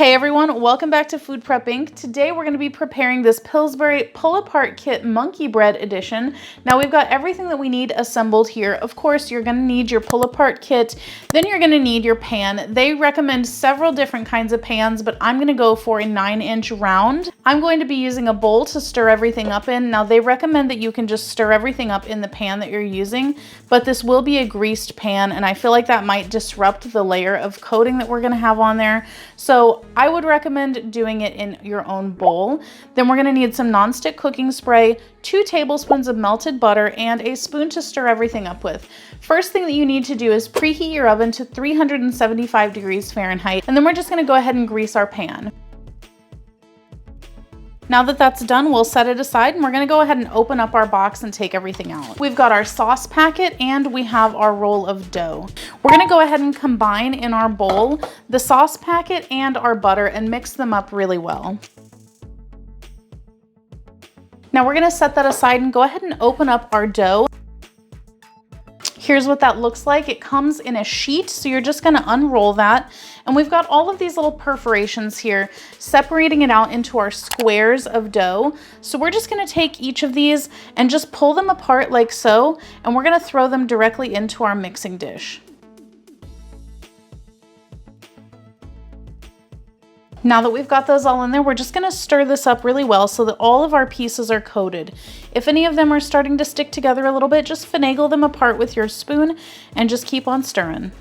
Hey everyone, welcome back to Food Prep Inc. Today we're going to be preparing this Pillsbury pull-apart kit monkey bread edition. Now we've got everything that we need assembled here. Of course, you're going to need your pull-apart kit, then you're going to need your pan. They recommend several different kinds of pans, but I'm going to go for a 9-inch round. I'm going to be using a bowl to stir everything up in. Now they recommend that you can just stir everything up in the pan that you're using, but this will be a greased pan, and I feel like that might disrupt the layer of coating that we're going to have on there. So I would recommend doing it in your own bowl. Then we're gonna need some nonstick cooking spray, 2 tablespoons of melted butter, and a spoon to stir everything up with. First thing that you need to do is preheat your oven to 375 degrees Fahrenheit, and then we're just gonna go ahead and grease our pan. Now that that's done, we'll set it aside and we're gonna go ahead and open up our box and take everything out. We've got our sauce packet and we have our roll of dough. We're gonna go ahead and combine in our bowl the sauce packet and our butter and mix them up really well. Now we're gonna set that aside and go ahead and open up our dough. Here's what that looks like. It comes in a sheet, so you're just gonna unroll that. And we've got all of these little perforations here, separating it out into our squares of dough. So we're just gonna take each of these and just pull them apart like so, and we're gonna throw them directly into our mixing dish. Now that we've got those all in there, we're just gonna stir this up really well so that all of our pieces are coated. If any of them are starting to stick together a little bit, just finagle them apart with your spoon and just keep on stirring.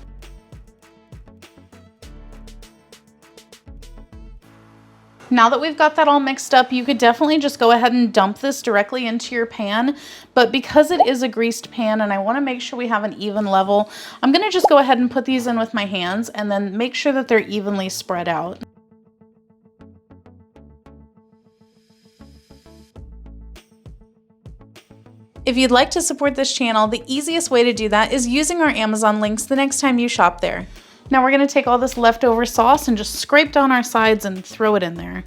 Now that we've got that all mixed up, you could definitely just go ahead and dump this directly into your pan. But because it is a greased pan and I want to make sure we have an even level, I'm going to just go ahead and put these in with my hands and then make sure that they're evenly spread out. If you'd like to support this channel, the easiest way to do that is using our Amazon links the next time you shop there. Now we're going to take all this leftover sauce and just scrape down our sides and throw it in there.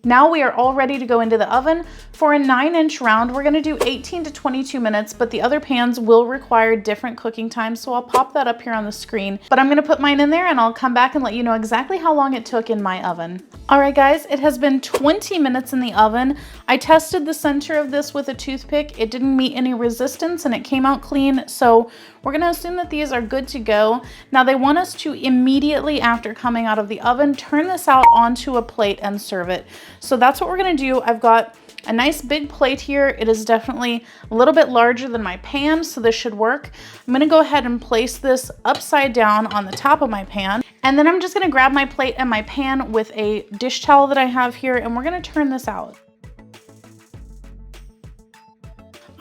Now we are all ready to go into the oven. For a 9-inch round, we're gonna do 18 to 22 minutes, but the other pans will require different cooking times, so I'll pop that up here on the screen. But I'm gonna put mine in there and I'll come back and let you know exactly how long it took in my oven. All right guys, it has been 20 minutes in the oven. I tested the center of this with a toothpick. It didn't meet any resistance and it came out clean, so we're gonna assume that these are good to go. Now they want us to immediately after coming out of the oven, turn this out onto a plate and serve it. So that's what we're gonna do. I've got a nice big plate here. It is definitely a little bit larger than my pan, so this should work. I'm gonna go ahead and place this upside down on the top of my pan. And then I'm just gonna grab my plate and my pan with a dish towel that I have here, and we're gonna turn this out.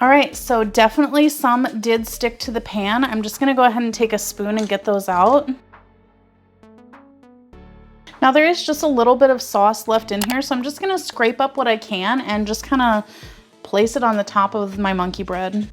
All right, so definitely some did stick to the pan. I'm just gonna go ahead and take a spoon and get those out. Now there is just a little bit of sauce left in here, so I'm just gonna scrape up what I can and just kind of place it on the top of my monkey bread.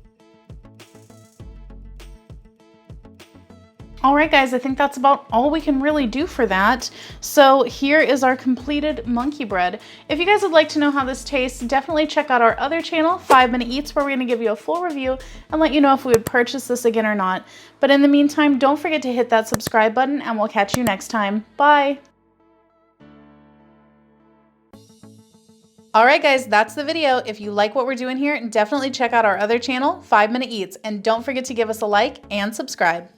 All right guys, I think that's about all we can really do for that. So here is our completed monkey bread. If you guys would like to know how this tastes, definitely check out our other channel, 5 Minute Eats, where we're gonna give you a full review and let you know if we would purchase this again or not. But in the meantime, don't forget to hit that subscribe button and we'll catch you next time. Bye. All right guys, that's the video. If you like what we're doing here, definitely check out our other channel, 5 Minute Eats, and don't forget to give us a like and subscribe.